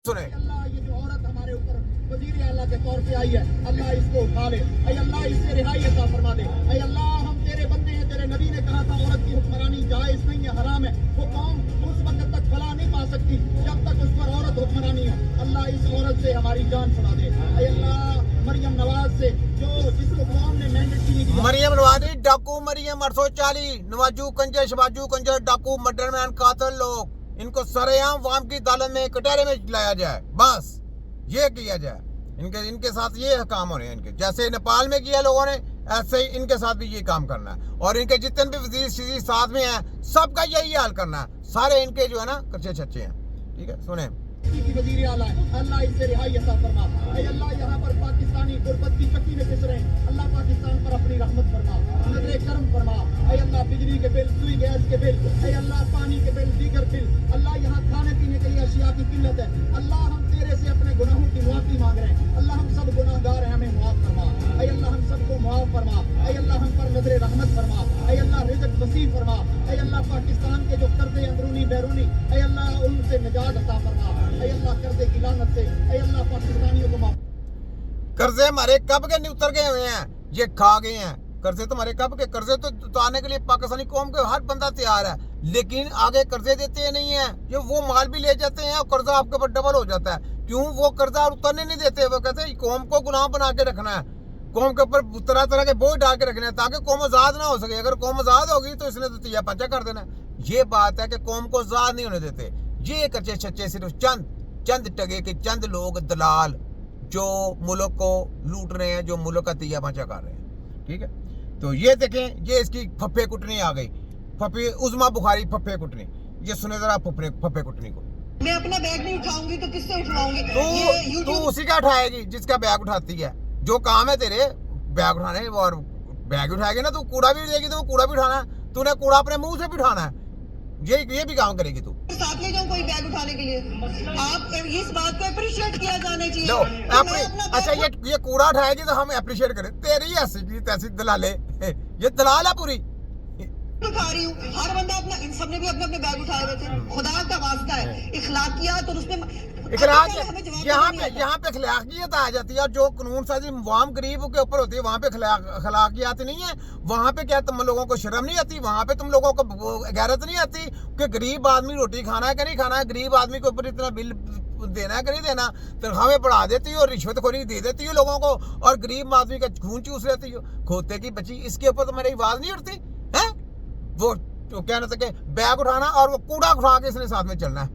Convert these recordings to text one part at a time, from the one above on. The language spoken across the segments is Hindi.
सुने। अल्लाह ये जो औरत हमारे ऊपर वजीर आला के तौर पे आई है, अल्लाह इसको उठा ले। ऐ अल्लाह इससे रिहाई अता फरमा दे। ऐ अल्लाह हम तेरे बंदे हैं, तेरे नबी ने कहा था औरत की हुक्मरानी जायज नहीं है, हराम है। वो कौम उस वक्त तक फला नहीं पा सकती जब तक उस पर औरत हुक्मरानी है। अल्लाह इस औरत से हमारी जान छुड़ा दे। ऐ अल्लाह मरियम नवाज से जिसको कौम ने मैंडेट नहीं दिया। मरियम नवाज डाकू, मरियम 840 नवाजू कंजर शबाजू कंजर डाकू मर्डरमैन कातिल लोग, इनको सरेआम वाम की अदालत में कटहरे में लाया जाए, बस ये किया जाए। इनके साथ ये काम होने हैं। इनके जैसे नेपाल में किया लोगों ने, ऐसे ही इनके साथ भी ये काम करना है। और इनके जितने भी वजीर साथ में हैं, सबका यही हाल करना है। सारे इनके जो है ना कच्चे छच्चे हैं। ठीक है, सुने। की वजीर आला है, अल्लाह इससे रिहाई अता फरमा। ऐ अल्लाह यहाँ पर पाकिस्तानी गुर्बत की चक्की में पिस रहे हैं, अल्लाह पाकिस्तान पर अपनी रहमत फरमा, नजरे करम फरमा। ऐ अल्लाह बिजली के बिल, सुई गैस के बिल, ऐ अल्लाह पानी के बिल, दीगर बिल, अल्लाह यहाँ खाने पीने के लिए अशिया की किल्लत है। अल्लाह हम तेरे से अपने गुनाहों की मुआफी मांग रहे हैं। अल्लाह हम सब गुनाहगार हैं, हमें मुआफ फरमा। ऐ अल्लाह हम सबको मुआफ फरमा। ऐ अल्लाह हम पर नजरे रहमत फरमा। ऐ अल्लाह रिज़्क़ वसीअ फरमा। ऐ अल्लाह पाकिस्तान के जो कर्जे अंदरूनी बैरूनी, ऐ अल्लाह उनसे निजात अता फरमा। ऐ अल्लाह कर्जे की लानत से, ऐ अल्लाह पाकिस्तानियों को माफ। कर्जे हमारे कब के नहीं उतर गए हुए हैं, ये खा गए हैं। कर्जे तो हमारे कब के, कर्जे तो उतारने के लिए पाकिस्तानी कौम के हर बंदा तैयार है, लेकिन आगे कर्जे देते नहीं है। ये वो माल भी ले जाते हैं और कर्जा आपके ऊपर डबल हो जाता है। क्यों? वो कर्जा उतरने नहीं देते। वो कहते हैं कौम को गुलाम बना के रखना है, कौम के ऊपर तरह तरह के बोझ डाल के रखने हैं ताकि कौम आजाद ना हो सके। अगर कौम आजाद होगी तो इसने तो तिया पंचा कर देना। ये बात है कि कौम को आजाद नहीं होने देते। ये कच्चे छच्चे सिर्फ चंद टगे के चंद लोग दलाल जो मुल्क को लूट रहे हैं, जो मुल्क का तिया पंचा कर रहे हैं। ठीक है, तो ये देखें, ये इसकी फप्पे कुटनी आ गई। फप्पे उज़मा बुखारी फप्पे कुटनी, ये सुने जरा फप्पे कुटनी को। मैं अपना बैग नहीं उठाऊंगी तो किससे उठवाऊंगी? तू उसी का उठाएगी जिसका बैग उठाती है। जो काम है तेरे बैग उठाने, और बैग उठाएगी ना, तू कूड़ा भी लेगी तो कूड़ा भी उठाना है। तूने कूड़ा अपने मुंह से भी उठाना है। ये भी काम करेगी तू। साथ ले जाऊं कोई बैग उठाने के लिए? आप इस बात को अप्रिशिएट किया जाना चाहिए। लो, अच्छा ये कूड़ा उठाएगी तो हम अप्रिशिएट करें। तेरी ऐसी की तैसी दलाले, ये दलाल है पूरी। उठा रही हूँ, हर बंदा अपना, इन सबने भी अपने अपने बैग उठाए हुए थे। खुदा का वास्ता है, इखलाकियात और उसमें यहाँ पे अखलाकियत आ जाती है। और जो कानून साजी वाम गरीब के ऊपर होती है, वहाँ पे अखलाकियत नहीं है। वहाँ पे क्या तुम लोगों को शर्म नहीं आती? वहाँ पे तुम लोगों को गैरत नहीं आती कि गरीब आदमी रोटी खाना है कि नहीं खाना है? गरीब आदमी के ऊपर इतना बिल देना है कि नहीं देना? तनख्वाहें बढ़ा देती हो, रिश्वतखोरी दे देती हो लोगों को, और गरीब आदमी का खून चूस लेती हो। खोते की बच्ची, इसके ऊपर तो मेरी आवाज नहीं उठती है। वो तो क्या ना सके बैग उठाना और वो कूड़ा उठा के इसने साथ में चलना है।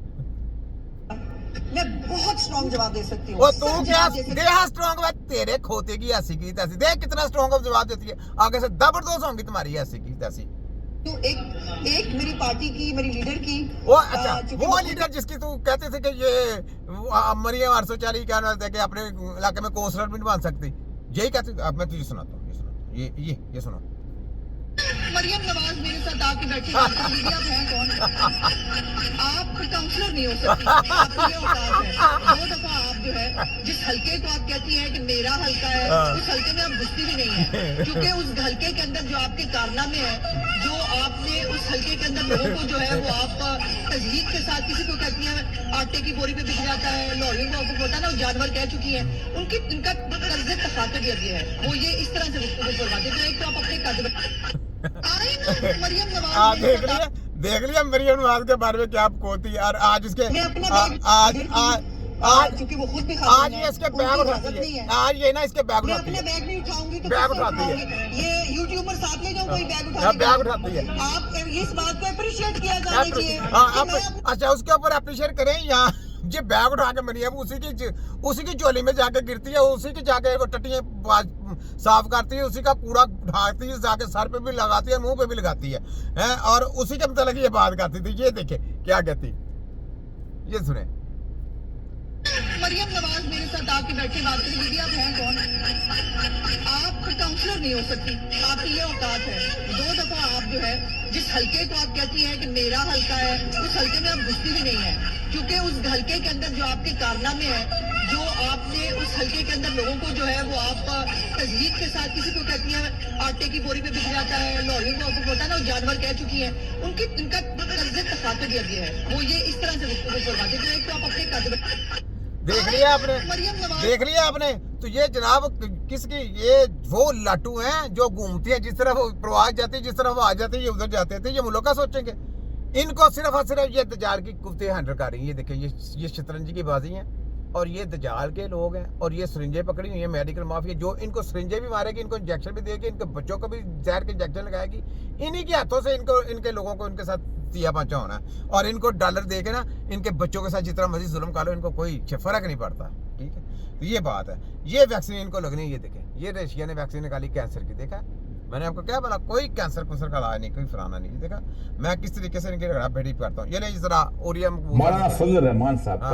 मैं बहुत स्ट्रॉन्ग जवाब दे सकती हूँ। और तू क्या दे स्ट्रॉन्ग? तेरे खोते की ऐसी की तैसी, देख कितना स्ट्रॉन्ग जवाब देती है। आगे से जबरदस्त होंगी तुम्हारी ऐसी की तैसी। तो एक मेरी पार्टी की, मेरी लीडर की, वो अच्छा वो लीडर जिसकी तू कहते थे कि ये मरियम 840 क्या नाम है कि अपने इलाके में कौंसलर भी नहीं बन सकती, यही कहती। अब मैं तुझे सुनाता हूँ, ये सुनो। मरियम नवाज मेरे साथ आके बैठी बात कर रही थी। आप हैं कौन? आप काउंसलर नहीं हो सकती। आपकी ये औकात है। 2 दफा आप जो है जिस हल्के को आप कहती हैं कि मेरा हल्का है, उस हल्के में आप घुसती भी नहीं है, क्योंकि उस हल्के के अंदर जो आपके कारनामे हैं, जो आपने उस हल्के के अंदर लोगों को जो है वो आप तजहीद के साथ, किसी को कहती हैं आटे की बोरी पे बिक जाता है, लॉरियों को आपको पता है ना, वो जानवर कह चुकी है, इनका कर्ज तखातर दिया गया है। वो ये इस तरह से गुफ्तगू करवाते हैं। एक तो आप अपने कद देख लिया मरियम नवाज के बारे में क्या आप कोती। और आज इसके आज क्योंकि वो खुद भी आज ये इसके बैग उठाती है। आज ये ना इसके बैग उठाती है। बैग नहीं उठाऊंगी तो बैग उठाती है। ये यूट्यूबर साथ ले जाऊं कोई बैग उठाती है। आप इस बात को अप्रिशिएट किया जाना चाहिए। अच्छा, उसके ऊपर अप्रिशिएट करें। यहाँ ये बैग उठा के मरियम उसी की झोली में जाके गिरती है, उसी की जाके वो टट्टियाँ साफ करती है, उसी का कूड़ा उठाती है, जाके सर पे भी लगाती है, मुंह पे भी लगाती है, और उसी के मतलब ये बात करती थी। ये देखे क्या कहती, ये सुने। मरियम नवाज मेरे साथ आके बैठी बात कर रही थी। आप हैं कौन? आप काउंसलर नहीं हो सकती। आपकी ये औकात है। 2 दफा आप जो है जिस हल्के को आप कहती हैं कि मेरा हल्का है, उस हल्के में आप घुसती भी नहीं है, क्योंकि उस हल्के के अंदर जो आपके कारनामे हैं, जो आपने उस हल्के के अंदर लोगों को जो है वो आप तजहीद के साथ, किसी को कहती हैं आटे की बोरी पे बिक जाता है, लॉरियों को आपको पता है ना, वो जानवर कह चुकी है, इनका कर्ज तखातर दिया गया है। वो ये इस तरह से गुफ्तगू करवाते हैं। एक तो आप अपने कद देख लिया आपने, मरियम नवाज देख लिया आपने। तो ये जनाब किसकी, ये वो लाटू हैं जो घूमती है, जिस तरफ प्रवास जाती है, जिस तरफ वो आ जाती है, ये उधर जाते थे। ये मुल्क का सोचेंगे, इनको सिर्फ और सिर्फ ये दजाल की कुत्ते हैंडल कर रही है। ये देखिए, ये शतरंज की बाजी है और ये दजाल के लोग हैं और ये सरिंजें पकड़ी हुई है मेडिकल माफिया, जो इनको सरिंजें भी मारेगी, इनको इंजेक्शन भी देगी, इनके बच्चों को भी जहर के इंजेक्शन लगाएगी। इन्हीं के हाथों से इनको, इनके लोगों को इनके साथ तिया पांचा होना है। और इनको डॉलर दे के ना इनके बच्चों के साथ जितना मर्जी जुल्म कर लो, इनको कोई फर्क नहीं पड़ता। ठीक है, तो ये बात है। ये वैक्सीन इनको लगनी है। ये देखें, ये रशिया ने वैक्सीन निकाली कैंसर की, देखा मैंने आपको क्या बोला, कोई कैंसर कुंसर का इलाज नहीं, कोई फलाना नहीं। देखा मैं किस तरीके से इनकी रगड़ा बेटी करता हूँ। ये नहीं जरा ओरियम मौलाना फजल रहमान साहब का